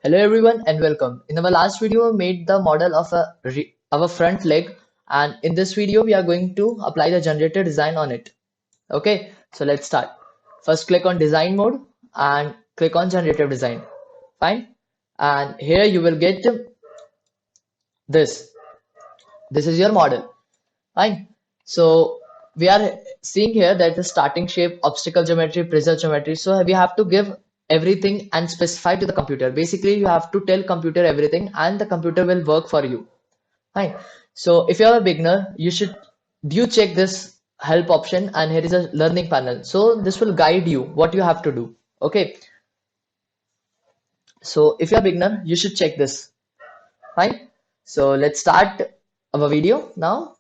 Hello everyone and welcome. In our last video, we made the model of our front leg, and in this video, we are going to apply the generative design on it. Okay, so let's start. First, click on design mode and click on generative design. Fine. And here you will get this. This is your model. Fine. So we are seeing here that the starting shape, obstacle geometry, preserve geometry. So we have to give everything and specify to the computer. Basically, you have to tell computer everything and the computer will work for you. Fine. So if you are a beginner, you check this help option and here is a learning panel. So this will guide you what you have to do. Okay. So if you're a beginner, you should check this. Fine. So let's start our video now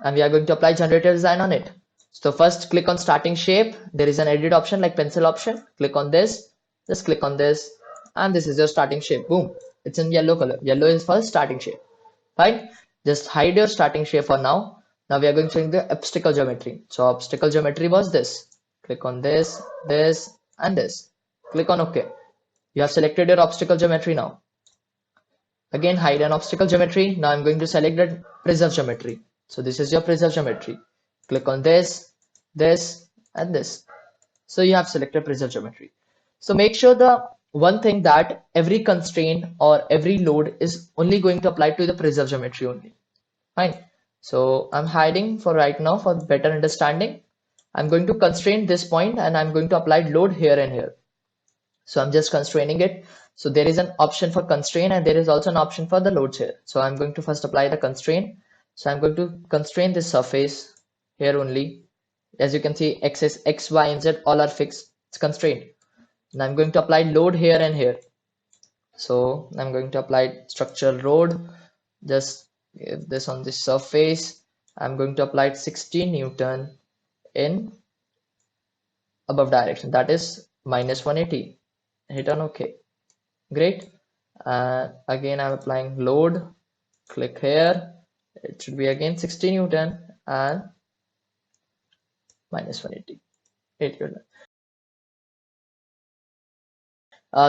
and we are going to apply generative design on it. So first click on starting shape. There is an edit option like pencil option. Click on this. Just click on this and this is your starting shape. Boom. It's in yellow color. Yellow is for starting shape. Fine. Just hide your starting shape for now. Now we are going to change the obstacle geometry. So obstacle geometry was this. Click on this, this and this. Click on OK. You have selected your obstacle geometry now. Again, hide an obstacle geometry. Now I'm going to select the preserve geometry. So this is your preserve geometry. Click on this, this, and this. So you have selected preserve geometry. So make sure the one thing that every constraint or every load is only going to apply to the preserve geometry only. Fine. So I'm hiding for right now for better understanding. I'm going to constrain this point and I'm going to apply load here and here. So I'm just constraining it. So there is an option for constraint and there is also an option for the loads here. So I'm going to first apply the constraint. So I'm going to constrain this surface here only. As you can see, axis X, Y, and Z all are fixed. It's constrained. And I'm going to apply load here and here. So I'm going to apply structural load. Just give this on this surface. I'm going to apply 60 Newton in above direction. That is minus 180. Hit on OK. Great. Again, I'm applying load. Click here. It should be again 60 Newton and minus 180.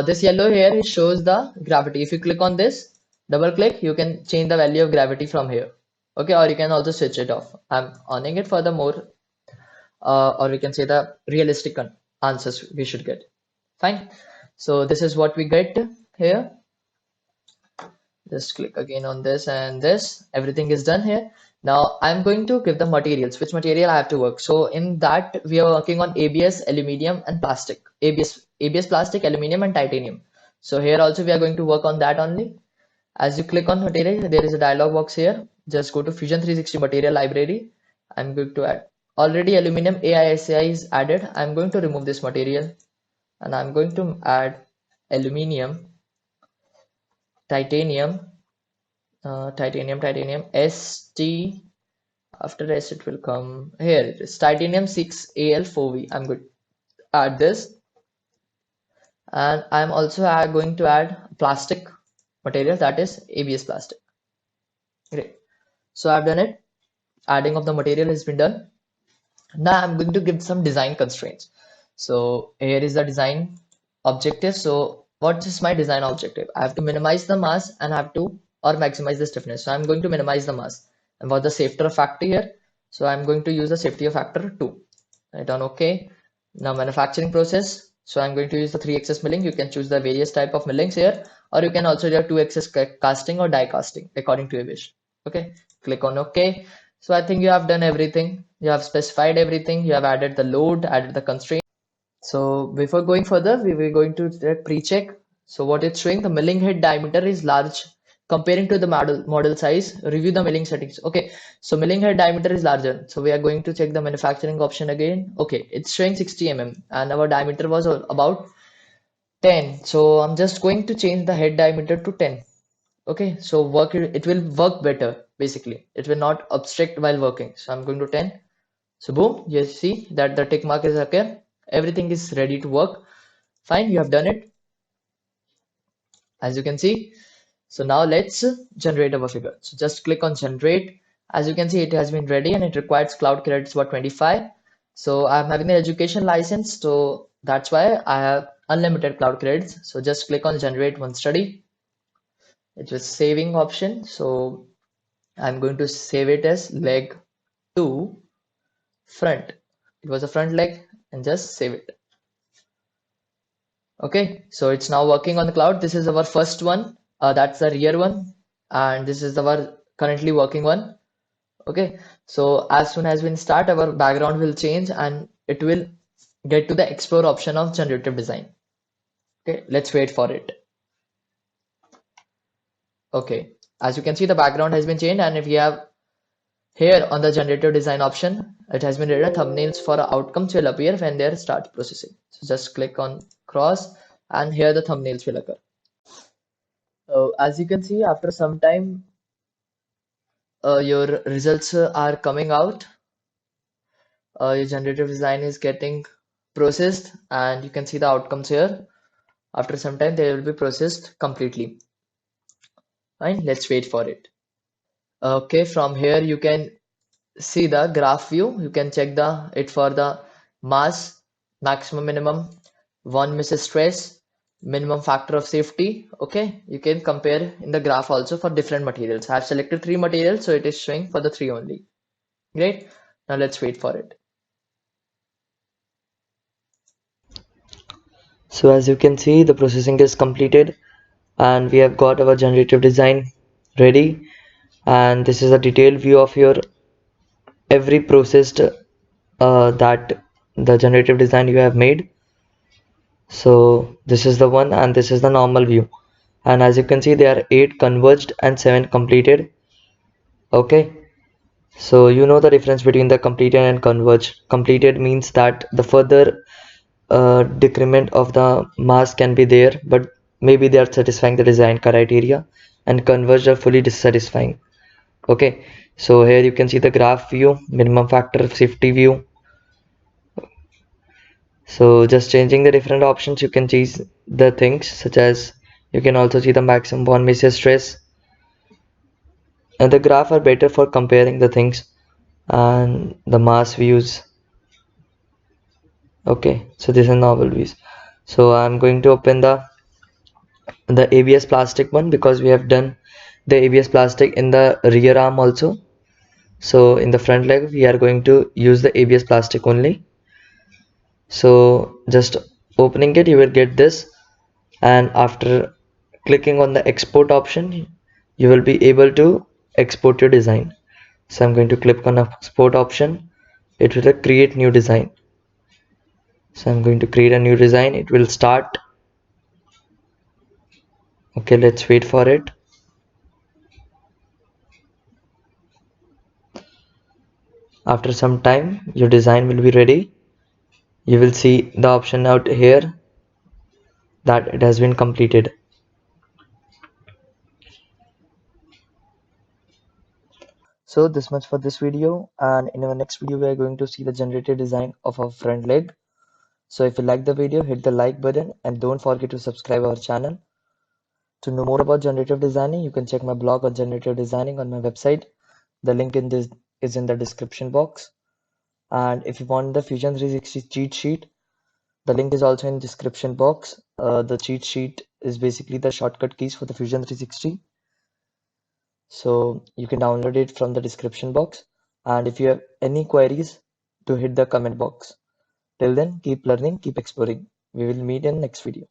This yellow here shows the gravity. If you click on this, double click, you can change the value of gravity from here. Okay, or you can also switch it off. I'm owning it for the more, or we can say the realistic answers we should get. Fine. So this is what we get here. Just click again on this and this. Everything is done here. Now I'm going to give the materials, which material I have to work. So in that we are working on ABS, aluminium and plastic. ABS plastic, aluminium and titanium. So here also we are going to work on that only. As you click on material, there is a dialog box here. Just go to Fusion 360 material library. I'm going to add already aluminium AISI is added. I'm going to remove this material and I'm going to add aluminium, titanium, titanium ST. After S it will come here. It is titanium 6Al4V. I'm going to add this, and I'm also going to add plastic material, that is ABS plastic. Great. So I've done it. Adding of the material has been done. Now I'm going to give some design constraints. So here is the design objective. So what is my design objective? I have to minimize the mass and have to or maximize the stiffness. So I'm going to minimize the mass. And for the safety factor here, so I'm going to use the safety factor 2. Right on OK. Now manufacturing process. So I'm going to use the 3-axis milling. You can choose the various type of millings here, or you can also do 2-axis casting or die casting according to your wish. Okay. Click on OK. So I think you have done everything. You have specified everything. You have added the load, added the constraint. So before going further, we were going to pre-check. So what it's showing, the milling head diameter is large comparing to the model size. Review the milling settings. Okay, so milling head diameter is larger. So we are going to check the manufacturing option again. Okay, it's showing 60 mm and our diameter was about 10. So I'm just going to change the head diameter to 10. Okay, so it will work better. Basically, it will not obstruct while working. So I'm going to 10. So boom, you see that the tick mark is okay. Everything is ready to work. Fine, you have done it, as you can see. So now let's generate our figure. So just click on generate. As you can see, it has been ready and it requires cloud credits for 25. So I'm having the education license, so that's why unlimited cloud credits. So just click on generate one study. It was saving option. So I'm going to save it as leg 2 front. It was a front leg and just save it. Okay, so it's now working on the cloud. This is our first one. That's the rear one. And this is our currently working one. Okay, so as soon as we start, our background will change and it will get to the explore option of generative design. Okay, let's wait for it. Okay, as you can see, the background has been changed, and if you have here on the generative design option, it has been written thumbnails for outcomes will appear when they start processing. So just click on cross, and here the thumbnails will occur. As you can see, after some time, your results are coming out. Your generative design is getting processed, and you can see the outcomes here. After some time, they will be processed completely. Fine, let's wait for it. Okay, from here you can see the graph view. You can check it for the mass, maximum, minimum, one misses stress, minimum factor of safety. Okay, you can compare in the graph also for different materials. I have selected 3 materials, so it is showing for the 3 only. Great. Now let's wait for it. So as you can see, the processing is completed and we have got our generative design ready, and this is a detailed view of your every processed that the generative design you have made. So this is the one and this is the normal view, and as you can see there are 8 converged and 7 completed. Okay, so you know the difference between the completed and converged. Completed means that the further decrement of the mass can be there, but maybe they are satisfying the design criteria, and converged are fully dissatisfying. Okay, so here you can see the graph view, minimum factor of safety view. So just changing the different options, you can choose the things such as you can also see the maximum bond misses stress, and the graph are better for comparing the things and the mass views. Okay, so this is novel views. So I'm going to open the ABS plastic one because we have done the ABS plastic in the rear arm also. So in the front leg we are going to use the ABS plastic only. So just opening it, you will get this, and after clicking on the export option you will be able to export your design. So I'm going to click on export option. It will create new design. So I'm going to create a new design. It will start. Okay, let's wait for it. After some time your design will be ready. You will see the option out here that it has been completed. So this much for this video, and in our next video we are going to see the generated design of our front leg. So if you like the video, hit the like button and don't forget to subscribe our channel. To know more about generative designing, you can check my blog on generative designing on my website. The link in this is in the description box. And if you want the Fusion 360 cheat sheet, the link is also in description box. The cheat sheet is basically the shortcut keys for the Fusion 360. So you can download it from the description box. And if you have any queries, to hit the comment box. Till then, keep learning, keep exploring. We will meet in next video.